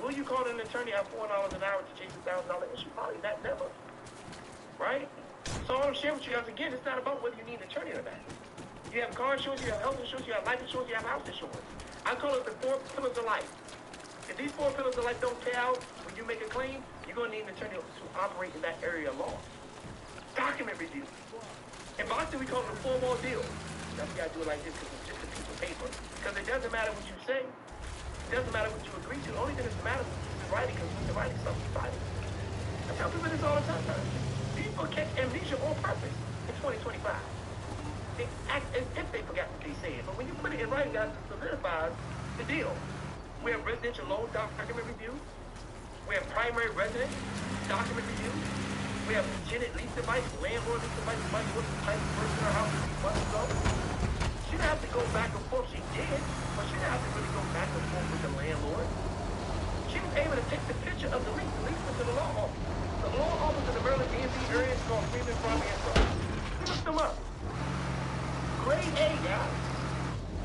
Will you call an attorney at $4 an hour to chase $1,000 issue? Probably not, never. Right? So all I'm sharing with you guys, again, it's not about whether you need an attorney or not. You have car insurance, you have health insurance, you have life insurance, you have house insurance. I call it the 4 pillars of life. If these 4 pillars of life don't pay out when you make a claim, you're going to need an attorney to operate in that area of law. Document review. In boxing, we call it a 4-ball deal. That's why I do it like this, because it's just a piece of paper. Because it doesn't matter what you say. It doesn't matter what you agree to. The only thing that matters is writing, because when you're writing something, you fight it. I tell people this all the time. People catch amnesia on purpose in 2025. They act as if they forgot what they said. But when you put it in writing, guys, it solidifies the deal. We have residential loan document review. We have primary residence document review. We have tenant lease device, landlord lease device, what's the type of person or house she wants to go. She didn't have to go back and forth. She did, but she didn't have to really go back and forth with the landlord. She was able to take the picture of the lease. The lease went to the law office. The law office in the Maryland DMV area is called Freeman Farming and Trust. We looked them up. Grade A, guys.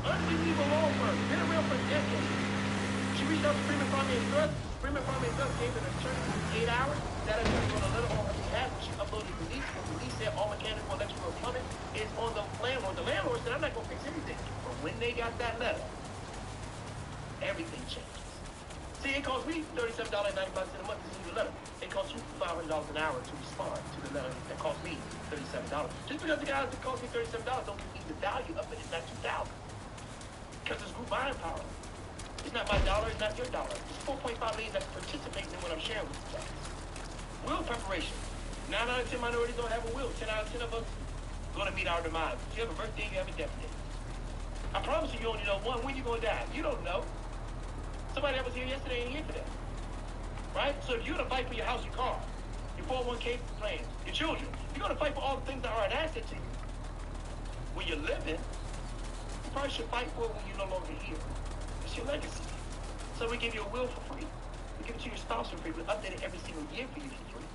Unbelievable law firm. Been around for decades. She reached out to Freeman Farming and Trust. Freeman Farming and Trust gave an attorney for 8 hours. That attorney wrote a letter on her behalf. She uploaded the lease. The lease said all mechanical, electrical, and plumbing is on the landlord. The landlord said, I'm not going to fix anything. But when they got that letter, everything changed. See, it costs me $37.95 a month to send you a letter. It costs you $500 an hour to respond to the letter that cost me $37. Just because the guys that cost me $37 don't give me the value of it, it's not $2,000. Because it's group buying power. It's not my dollar, it's not your dollar. It's 4.5 million that's participating in what I'm sharing with you guys. Will preparation. 9 out of 10 minorities don't have a will. 10 out of 10 of us going to meet our demise. If you have a birthday, you have a death day. I promise you only know one. When you going to die? You don't know. Somebody that was here yesterday ain't here today. Right? So if you're going to fight for your house, your car, your 401k plan, your children, you're going to fight for all the things that are an asset to you. When you're living, you probably should fight for it when you're no longer here. It's your legacy. So we give you a will for free. We give it to your spouse for free. We update it every single year for you for free.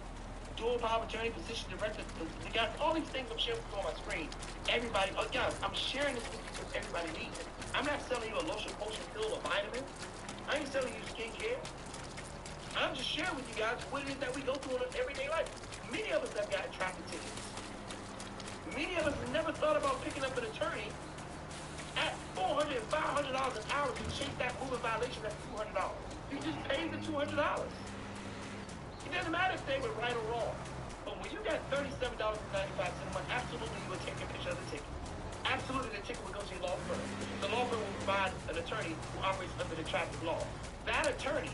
Dual power of attorney, position director, the guys, all these things I'm sharing with you on my screen. Everybody, oh guys, I'm sharing this with you because everybody needs it. I'm not selling you a lotion, potion, pill, or vitamin. I ain't selling you skincare. I'm just sharing with you guys what it is that we go through in our everyday life. Many of us have gotten traffic tickets. Many of us have never thought about picking up an attorney at $400 and $500 an hour to chase that moving violation at $200. You just paid the $200. It doesn't matter if they were right or wrong. But when you got $37.95 a month, absolutely you would take a picture of the ticket. Absolutely the ticket would go to your law firm. The law firm will provide an attorney who operates under the traffic law. That attorney,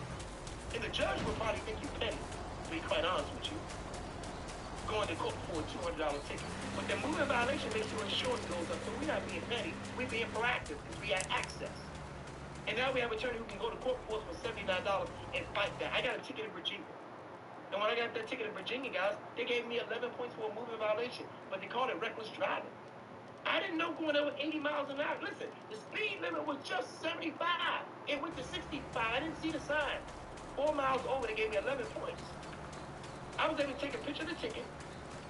and the judge will probably think you petty, to be quite honest with you, going to court for a $200 ticket. But the moving violation makes your insurance goes up. So we're not being petty, we're being proactive because we have access. And now we have an attorney who can go to court for $79 and fight that. I got a ticket in Virginia. And when I got that ticket in Virginia, guys, they gave me 11 points for a moving violation, but they called it reckless driving. I didn't know going over 80 miles an hour. Listen, the speed limit was just 75. It went to 65. I didn't see the sign. 4 miles over, they gave me 11 points. I was able to take a picture of the ticket.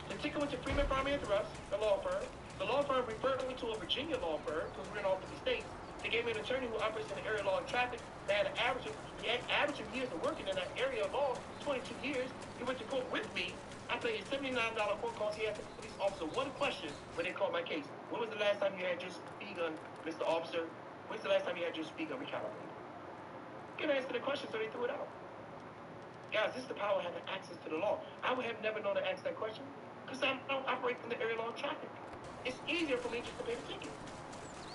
The ticket went to Freeman Farming and Trust, the law firm. The law firm referred me to a Virginia law firm because we're in all 50 states. They gave me an attorney who operates in the area of law and traffic. They had an average of years of working in that area of law, 22 years. He went to court with me. I paid a $79 court cost. He asked the police officer one question when they called my case. When was the last time you had your speed gun, Mr. Officer? When's the last time you had your speed gun recalibrated? He couldn't answer the question, so they threw it out. Guys, this is the power of having access to the law. I would have never known to ask that question because I don't operate in the area of law and traffic. It's easier for me just to pay the ticket.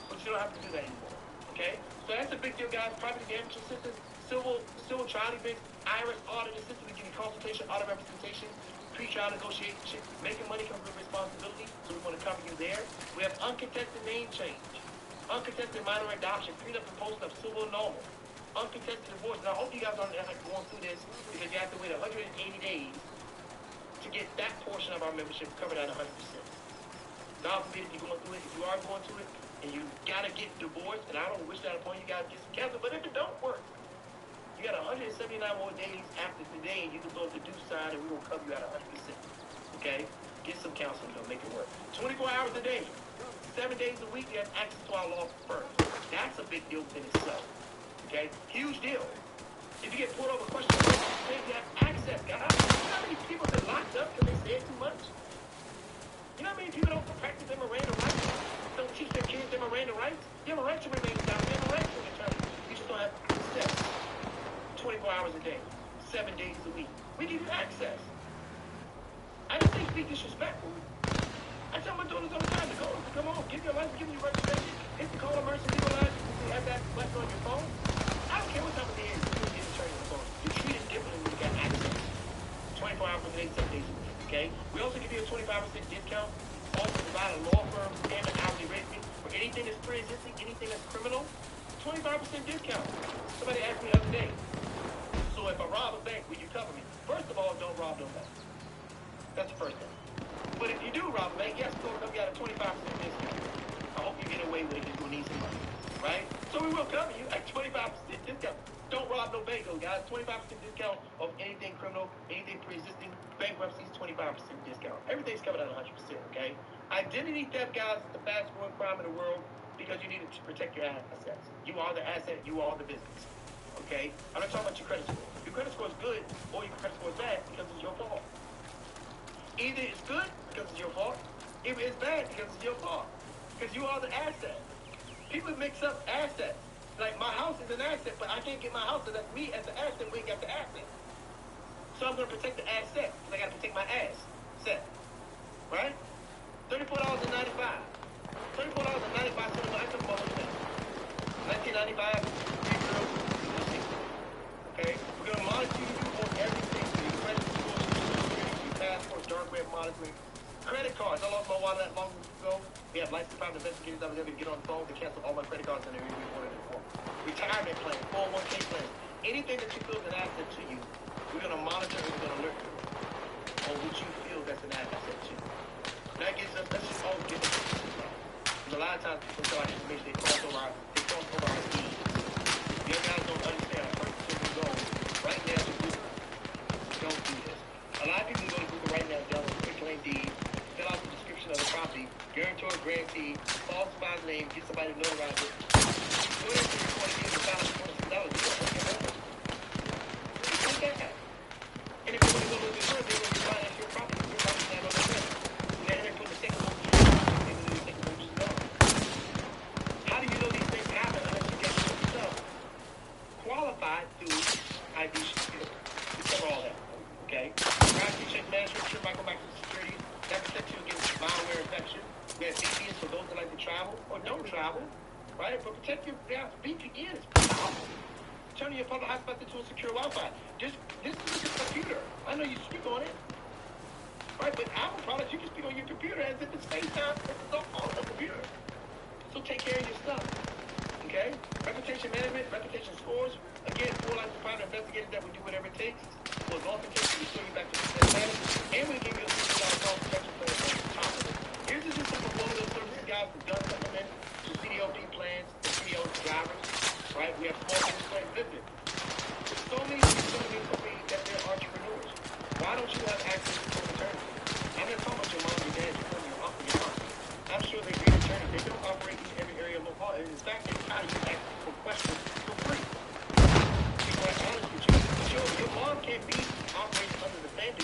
But you don't have to do that anymore. Okay? So that's a big deal, guys. Property damage assistance, civil trial events, IRS audit assistance, we give you consultation, audit representation, pre-trial negotiation, making money comes with responsibility, so we want to cover you there. We have uncontested name change, uncontested minor adoption, prenup and post of civil normal, uncontested divorce. Now, I hope you guys aren't going through this because you have to wait 180 days to get that portion of our membership covered at 100%. God forbid if you're going through it, if you are going through it, and you gotta get divorced, and I don't wish that upon you guys get canceled, but if it don't work, you got 179 more days after today, and you can go to DeadSide, and we will cover you at 100%. Okay? Get some counseling, though, make it work. 24 hours a day, 7 days a week, you have access to our law firm. That's a big deal in itself. Okay? Huge deal. If you get pulled over 24 hours a day, 7 days a week. We give you access. I just think be disrespectful. I tell my daughters all the time to go, come on, give your life, give me your registration. Hit the call emergency line. You have that button on your phone. I don't care what time of day it is. You get to turn your phone. You're treated differently when you got access. 24 hours a day, 7 days a week. Okay? We also give you a 25% discount. Also provide a law firm and an hourly rate fee for anything that's pre-existing, anything that's criminal. 25% discount. Somebody asked me the other day. So if I rob a bank, will you cover me? First of all, don't rob no bank. That's the first thing. But if you do rob a bank, yes, go up, you got a 25% discount. I hope you get away with it because you need some money, right? So we will cover you at 25% discount. Don't rob no bank, though, guys. 25% discount of anything criminal, anything pre-existing, bankruptcies, 25% discount. Everything's covered at 100%, okay? Identity theft, guys, is the fast-growing crime in the world because you need to protect your assets. You are the asset, you are the business, okay? I'm not talking about your credit score. Your credit score is good or your credit score is bad because it's your fault. Either it's good because it's your fault, either it's bad because it's your fault. Because you are the asset. People mix up assets. Like my house is an asset, but I can't get my house, so that's me as the asset, we ain't got the asset. So I'm gonna protect the asset, because I gotta protect my ass. Set. Right? $34.95. $34.95 I took about $19.95. Okay? We're gonna monitor you on everything. So your credit score, your security, your passport, dark web monitoring. Credit cards. I lost my wallet that long ago. We have licensed private investigators that was able to get on the phone to cancel all my credit cards and everything we wanted it for. Retirement plan, 401k plan. Anything that you feel is an asset to you, we're going to monitor and we're going to alert you on what you feel that's an asset to you. That gives us, let's just all get it. Because a lot of times people tell our information, they cross over our needs. You guys don't understand our purpose of go right now to Google. Don't do this. A lot of people go to Google right now, download quick claim deed, fill out the description of the property, guarantor, grantee, falsify the name, get somebody to notarize it. Go there to your point of view, $1,000. You don't get that. It's like that. And if you want to go a little bit further, they're going to finance your property. Your property stand on the credit. Then they're putting the second mortgage on they will do the second mortgage on. How do you know these things happen unless you get yourself qualified through ID security? We cover all that. Okay? Privacy check management, sure, micro security. That protects you against malware infection. We have VPNs for those that like to travel or don't travel, right? But protect your VPN is powerful. Turning your public hotspot into a secure Wi-Fi. This is a computer. I know you speak on it, right? But our products, you can speak on your computer as if it's FaceTime. It's on the computer. So take care of your stuff, okay? Reputation management, reputation scores. Again, for like the private investigators that will do whatever it takes. For as long as it takes to restore you back to the status. And we give you a $50 call protection plan on top of it. Here's just a simple one of those services, guys, for gun supplement, to CDLP plans, to CDL drivers, right? We have small business plans, business. So many people that they're entrepreneurs. Why don't you have access to an attorney? I'm not talking about your mom, your dad, your cousin, your uncle, your aunt. I'm sure they're great attorneys. They don't operate in every area of law. In fact, they try to ask for questions for free. To be quite honest with you, your mom can't be operating under the Band-Aid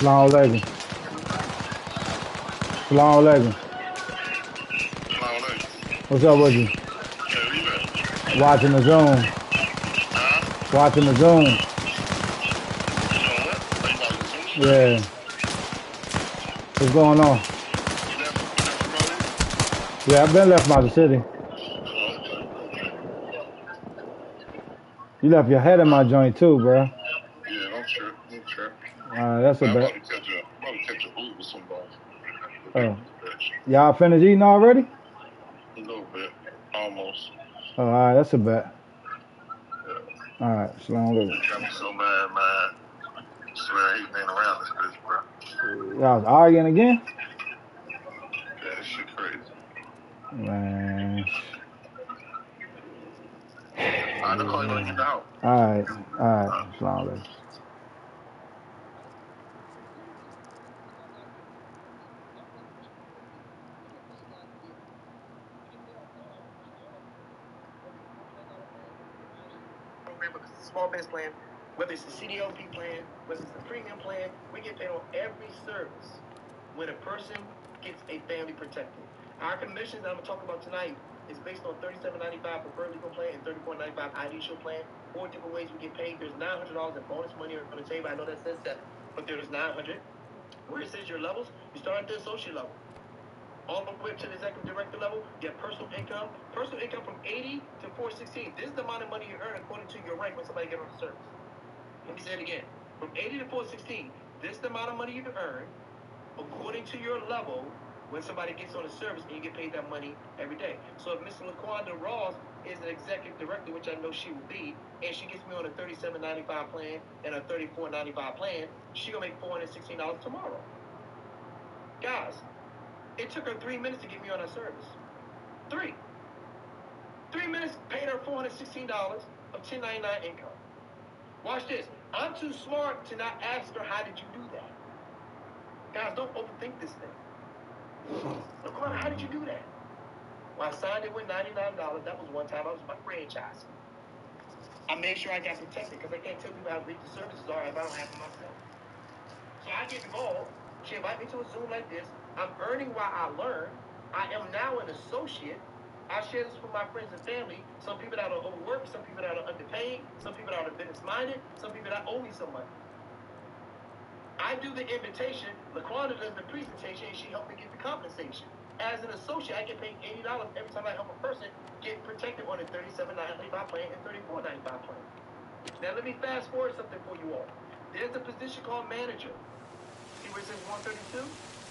Long legging. Long legging. What's up with you? Watching the Zoom. Watching the Zoom. Yeah. What's going on? Yeah, I've been left by the city. You left your head in my joint too, bro. Yeah, don't trip. That's a I'm bet. about to catch a boot with somebody. Y'all finished eating already? A little bit. Almost. Oh, all right, that's a bet. All right, Shalom Living. Got me so mad, man. I swear I hate being around this bitch, bro. Y'all was arguing again? Yeah, this shit crazy. Man. I'll call you when I get out. All right, Shalom Living. Because it's a small business plan, whether it's the CDLP plan, whether it's the premium plan, we get paid on every service when a person gets a family protected. Our commissions that I'm going to talk about tonight is based on $37.95 preferred legal plan and $34.95 ID shield plan. 4 different ways we get paid. There's $900 in bonus money on the table. I know that says 7, but there's $900. Where it says your levels, you start at the associate level. All the way up to the executive director level, you have personal income. Personal income from 80 to 416. This is the amount of money you earn according to your rank when somebody gets on the service. Let me say it again. From 80 to 416, this is the amount of money you can earn according to your level when somebody gets on the service and you get paid that money every day. So if Mr. LaQuanda Ross is an executive director, which I know she will be, and she gets me on a $37.95 plan and a $34.95 plan, she gonna make $416 tomorrow. Guys, it took her 3 minutes to get me on her service. 3 minutes paid her $416 of 1099 income. Watch this. I'm too smart to not ask her, how did you do that? Guys, don't overthink this thing. Look, how did you do that? Well, I signed it with $99. That was one time. I was my franchise. I made sure I got protected because I can't tell people how great the services are if I don't have them myself. So I get involved. She invited me to a Zoom like this. I'm earning while I learn. I am now an associate. I share this with my friends and family. Some people that are overworked, some people that are underpaid, some people that are business-minded, some people that owe me some money. I do the invitation, LaQuanda does the presentation, and she helped me get the compensation. As an associate, I get paid $80 every time I help a person get protected on a $37.95 plan and $34.95 plan. Now let me fast forward something for you all. There's a position called manager. See where it says 132?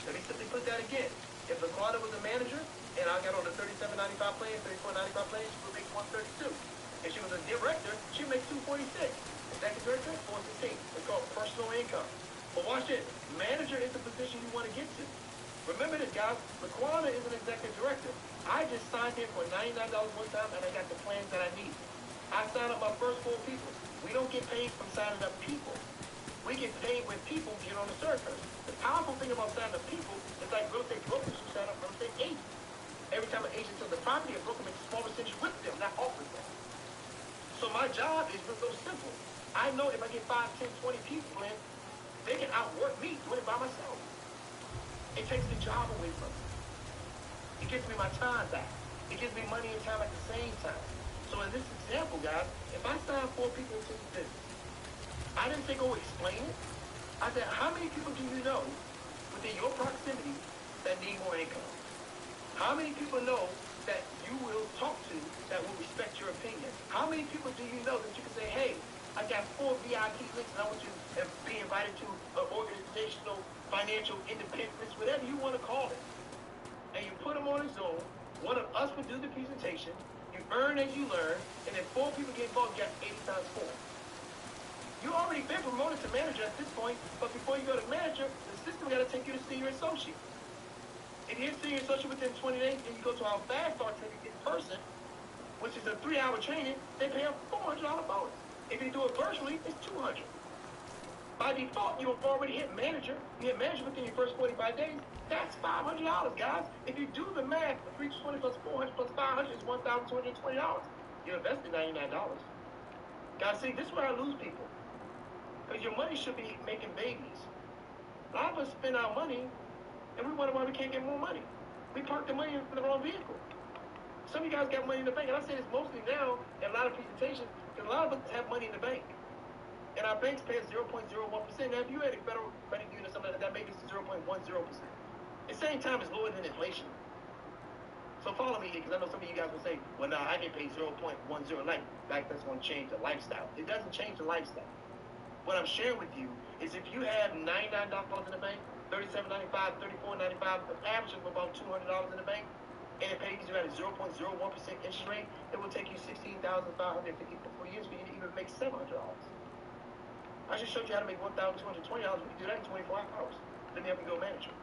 Let me simply put that again. If LaQuanda was a manager, and I got on the $37.95 plan, $34.95 plan, she would make 132. If she was a director, she would make 246. Executive director, 416. It's called personal income. But watch this. Manager is the position you want to get to. Remember this, guys. LaQuanda is an executive director. I just signed in for $99 one time, and I got the plans that I need. I signed up my first 4 people. We don't get paid from signing up people. We get paid when people get on the service. The powerful thing about signing up people is like real estate brokers who sign up real estate agents. Every time an agent sells a property, a broker makes a small percentage with them, not off with them. So my job is real simple. I know if I get 5, 10, 20 people in, they can outwork me doing it by myself. It takes the job away from me. It gives me my time back. It gives me money and time at the same time. So in this example, guys, if I sign 4 people into the business, I didn't say go explain it. I said, how many people do you know within your proximity that need more income? How many people know that you will talk to that will respect your opinion? How many people do you know that you can say, hey, I got 4 VIP links and I want you to be invited to an organizational, financial independence, whatever you want to call it. And you put them on a Zoom. One of us would do the presentation. You earn as you learn. And if 4 people get involved, you got 80 times 4. You already been promoted to manager at this point, but before you go to manager, the system got to take you to senior associate. If you're senior associate within 20 days and you go to our fast start training in person, which is a 3-hour training, they pay a $400 bonus. If you do it virtually, it's $200. By default, you have already hit manager. You hit manager within your first 45 days. That's $500, guys. If you do the math, 320 plus 400 plus 500 is $1,220. You invested $99. Guys, see, this is where I lose people. Because your money should be making babies. of us spend our money, and we wonder why we can't get more money. We park the money in the wrong vehicle. Some of you guys got money in the bank, and I say this mostly now in a lot of presentations, because a lot of us have money in the bank. And our banks pay us 0.01%. Now, if you had a federal credit union or something like that, maybe it's 0.10%. At the same time, it's lower than inflation. So follow me here, because I know some of you guys will say, well, no, I get paid 0.10. Like that's going to change the lifestyle. It doesn't change the lifestyle. What I'm sharing with you is if you have $99 in the bank, $37.95, $34.95, the average of about $200 in the bank, and it pays you at a 0.01% interest rate, it will take you $16,550 for 4 years for you to even make $700. I just showed you how to make $1,220. We can do that in 24 hours. Let me help you go manage it.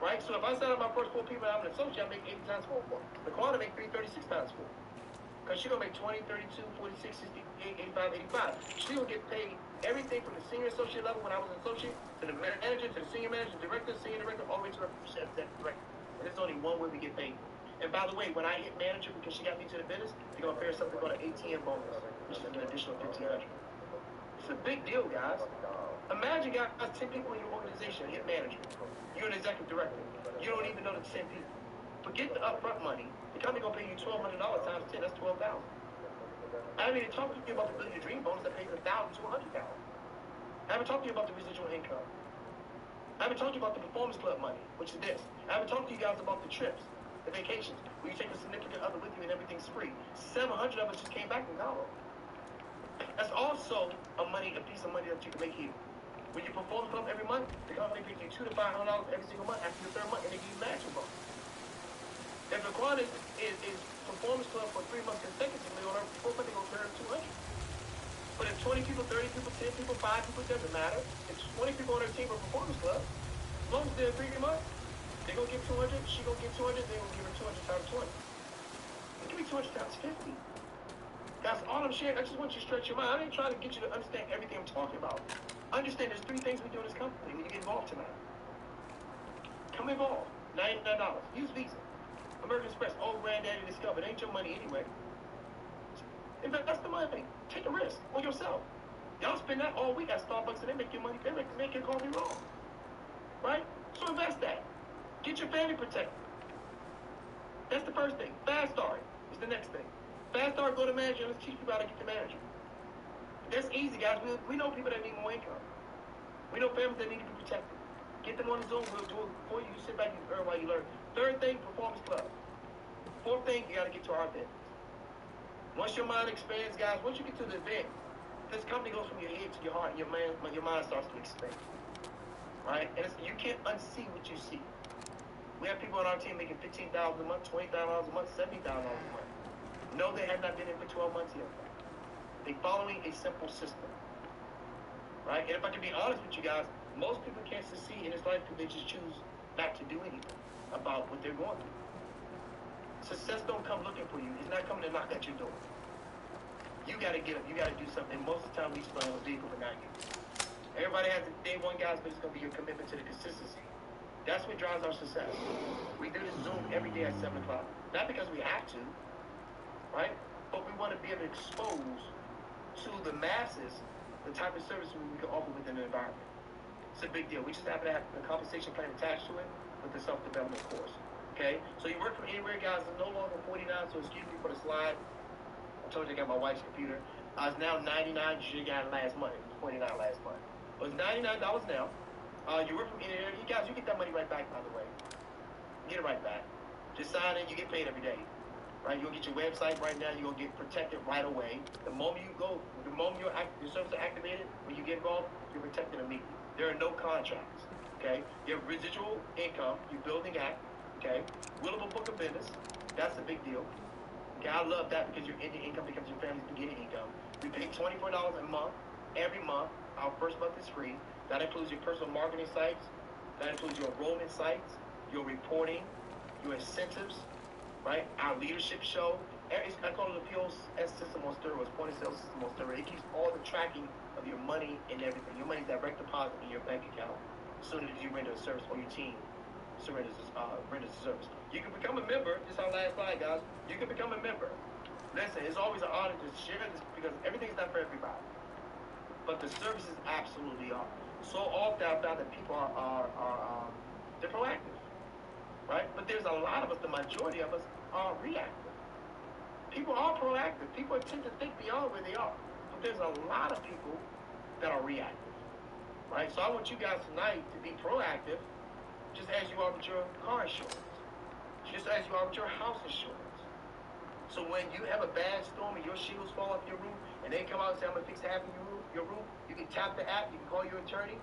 Right? So if I sign up my first 4 people and I'm an associate, I make 80 times 4. The quantum make 336 times 4. Because she's going to make 20, 32, 46, 68, 85, 85. She's going to get paid everything from the senior associate level when I was an associate, to the manager, to the senior manager, director, senior director, all the way to the executive director. And there's only one way we get paid. And by the way, when I hit manager, because she got me to the business, they're going to pay her something called an ATM bonus, which is an additional $1,500. It's a big deal, guys. Imagine, guys, 10 people in your organization, hit manager. You're an executive director. You don't even know the 10 people. Forget the upfront money. The company gonna pay you $1,200 times 10. That's $12,000. I haven't even talked to you about the Build Your Dream bonus that pays $1,000 to $100,000. I haven't talked to you about the residual income. I haven't talked to you about the performance club money, which is this. I haven't talked to you guys about the trips, the vacations, where you take a significant other with you and everything's free. 700 of us just came back from Cabo. That's also a piece of money that you can make here. When you perform club every month, the company pays you $200 to $500 every single month after the 3rd month, and they give you matching bonus. If the quad is performance club for 3 months consecutively, on our 4 months, they're going to earn 200. But if 20 people, 30 people, 10 people, 5 people, it doesn't matter. If 20 people on their team for performance club, as long as they're 3 months, they're going to get 200, she going to get 200, they're going to give her 200 times 20. Give me 200 times 50. That's all I'm sharing. I just want you to stretch your mind. I ain't trying to get you to understand everything I'm talking about. Understand there's 3 things we do in this company when you get involved tonight. Come involved. $99. Use Visa. American Express, old granddaddy Discover. It ain't your money anyway. Invest the money. Take a risk on yourself. Y'all spend that all week at Starbucks and they make your money, they make your coffee wrong. Right? So invest that. Get your family protected. That's the first thing. Fast start is the next thing. Fast start, go to manager, let's teach people how to get to manager. That's easy, guys. We know people that need more income. We know families that need to be protected. Get them on the Zoom. We'll do it for you. You sit back and learn while you learn. 3rd thing, performance club. 4th thing, you got to get to our event. Once your mind expands, guys, once you get to the event, this company goes from your head to your heart, and your mind starts to expand. Right? And you can't unsee what you see. We have people on our team making $15,000 a month, $20,000 a month, $70,000 a month. No, they have not been in for 12 months yet. They're following a simple system. Right? And if I can be honest with you guys, most people can't succeed in this life because they just choose not to do anything about what they're going through. Success don't come looking for you. It's not coming to knock at your door. You got to get up. You got to do something. Most of the time, we still have a vehicle, but not you. Everybody has a day one, guys, but it's going to be your commitment to the consistency. That's what drives our success. We do this Zoom every day at 7 o'clock. Not because we have to, right? But we want to be able to expose to the masses the type of service we can offer within the environment. It's a big deal. We just happen to have a compensation plan attached to it with the self-development course. Okay? So you work from anywhere, guys. It's no longer 49, so excuse me for the slide. I told you I got my wife's computer. It's now $99. You should have got it last month. It was $29 last month. But it's $99 now. You work from anywhere. You guys, you get that money right back, by the way. You get it right back. Just sign in. You get paid every day. Right? You'll get your website right now. You're going to get protected right away. The moment you go, the moment your service is activated, when you get involved, you're protected immediately. There are no contracts. Okay? You have residual income. You're building that. Okay? Willable book of business. That's a big deal. Okay? I love that because your ending income becomes your family's beginning income. We pay $24 a month. Every month. Our first month is free. That includes your personal marketing sites. That includes your enrollment sites, your reporting, your incentives. Right? Our leadership show. I call it the POS system on steroids, point of sale system on steroids. It keeps all the tracking of your money and everything. Your money's direct deposit in your bank account as soon as you render a service or your team renders a service. You can become a member. This is our last slide, guys. You can become a member. Listen, it's always an honor to share this because everything's not for everybody. But the services absolutely are. So often I found that people are they're proactive, right? But there's a lot of us, the majority of us, are reactive. People are proactive. People tend to think beyond where they are. But there's a lot of people that are reactive, right? So I want you guys tonight to be proactive, just as you are with your car insurance, just as you are with your house insurance. So when you have a bad storm and your shingles fall off your roof, and they come out and say, I'm going to fix half of your roof, you can tap the app, you can call your attorney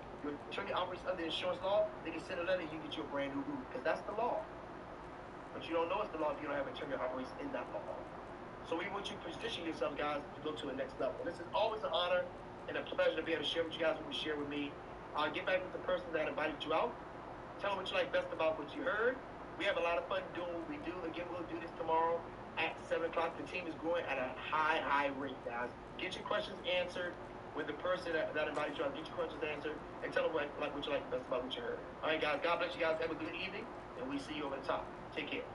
operates under insurance law, they can send a letter and you get you a brand new roof, because that's the law. But you don't know it's the law if you don't have an attorney operates in that law. So we want you to position yourself, guys, to go to the next level. This is always an honor and a pleasure to be able to share with you guys what you share with me. Get back with the person that invited you out. Tell them what you like best about what you heard. We have a lot of fun doing what we do. Again, we'll do this tomorrow at 7 o'clock. The team is growing at a high rate, guys. Get your questions answered with the person that invited you out. Get your questions answered and tell them what you like best about what you heard. All right, guys. God bless you guys. Have a good evening, and we see you over the top. Take care.